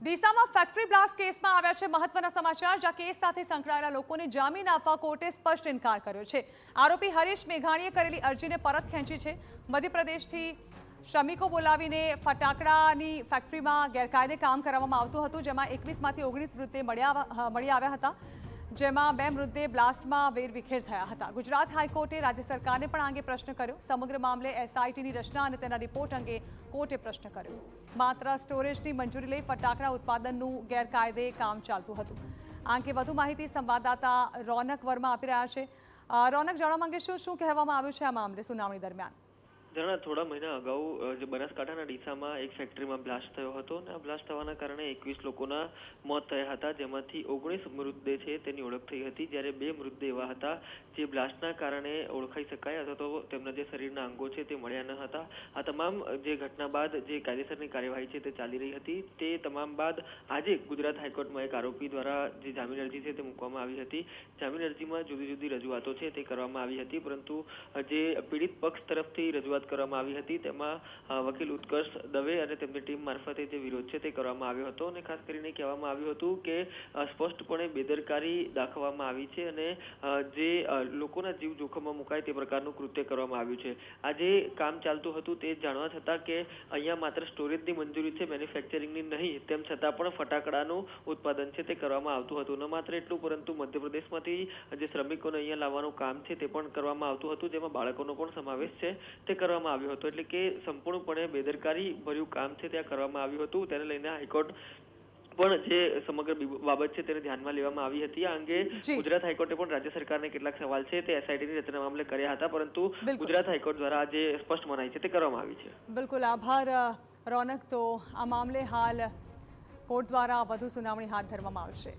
ડીસામાં factory blast કેસમાં આવ્યા છે મહત્વના સમાચાર, જ્યાં કેસ સાથે સંકળાયેલા લોકોને જામીન આપવા કોર્ટે સ્પષ્ટ ઇનકાર કર્યો છે। આરોપી હરીશ મેઘાણીએ કરેલી અરજીને પરત ખેંચી છે। મધ્યપ્રદેશથી શ્રમિકો બોલાવીને ફટાકડાની ફેક્ટરીમાં ગેરકાયદે કામ કરવામાં આવતું હતું, જેમાં 21માંથી 19 મૃતદેહ મળી આવ્યા હતા, જેમાં 2 મૃતદેહ બ્લાસ્ટમાં વેરવિખેર થયા હતા। ગુજરાત હાઈકોર્ટે રાજ્ય સરકારને પણ આ અંગે પ્રશ્ન કર્યો। સમગ્ર મામલે એસઆઈટીની રચના અને તેના રિપોર્ટ અંગે કોર્ટે પ્રશ્ન કર્યો। માત્ર સ્ટોરેજની મંજૂરી લઈ ફટાકડા ઉત્પાદનનું ગેરકાયદે કામ ચાલતું હતું। આ અંગે વધુ માહિતી સંવાદદાતા રોનક વર્મા આપી રહ્યા છે। રોનક, જાણવા માંગે શું કહેવામાં આવ્યું છે આ મામલે સુનાવણી દરમિયાન? જણા થોડા મહિના અગાઉ જે બનાસકાંઠાના ડીસામાં એક ફેક્ટરીમાં બ્લાસ્ટ થયો હતો અને આ બ્લાસ્ટ થવાના કારણે 21 લોકોના મોત થયા હતા, જેમાંથી 19 મૃતદેહ છે તેની ઓળખ થઈ હતી, જ્યારે 2 મૃતદેહ એવા હતા જે બ્લાસ્ટના કારણે ઓળખાઈ શકાય અથવા તો તેમના જે શરીરના અંગો છે તે મળ્યા ન હતા। આ તમામ જે ઘટના બાદ જે કાયદેસરની કાર્યવાહી છે તે ચાલી રહી હતી। તે તમામ બાદ આજે ગુજરાત હાઈકોર્ટમાં એક આરોપી દ્વારા જે જામીન અરજી છે તે મૂકવામાં આવી હતી। જામીન અરજીમાં જુદી જુદી રજૂઆતો છે તે કરવામાં આવી હતી, પરંતુ જે પીડિત પક્ષ તરફથી રજૂઆત કરવામાં આવી હતી તેમાં વકીલ ઉત્કર્ષ દવે અને તેમની ટીમ મારફતે જે વિરોધ છે તે કરવામાં આવ્યો હતો અને ખાસ કરીને કહેવામાં આવ્યું હતું કે સ્પષ્ટપણે બેદરકારી દાખવવામાં આવી છે અને જે લોકોના જીવ જોખમમાં મુકાય તે પ્રકારનું કૃત્ય કરવામાં આવ્યું છે। આ જે કામ ચાલતું હતું તે જાણવા છતાં કે અહીંયા માત્ર સ્ટોરેજની મંજૂરી છે, મેન્યુફેક્ચરિંગની નહીં, તેમ છતાં પણ ફટાકડાનું ઉત્પાદન છે તે કરવામાં આવતું હતું। ન માત્ર એટલું, પરંતુ મધ્યપ્રદેશમાંથી જે શ્રમિકોને અહીંયા લાવવાનું કામ છે તે પણ કરવામાં આવતું હતું, જેમાં બાળકોનો પણ સમાવેશ છે તે કરવામાં આવ્યો હતો। એટલે કે સંપૂર્ણપણે બેદરકારી ભર્યું કામ છે ત્યાં કરવામાં આવ્યું હતું। તેને લઈને હાઈકોર્ટ પણ જે સમગ્ર બાબત છે તેને ધ્યાનમાં લેવામાં આવી હતી। આ અંગે ગુજરાત હાઈકોર્ટે પણ રાજ્ય સરકારને કેટલાક સવાલ છે તે એસઆઈટીની રચના મામલે કર્યા હતા, પરંતુ ગુજરાત હાઈકોર્ટ દ્વારા જે સ્પષ્ટ મનાઈ છે તે કરવામાં આવી છે। બિલકુલ, આભાર રોનક। તો આ મામલે હાલ કોર્ટ દ્વારા વધુ સુનાવણી હાથ ધરવામાં આવશે।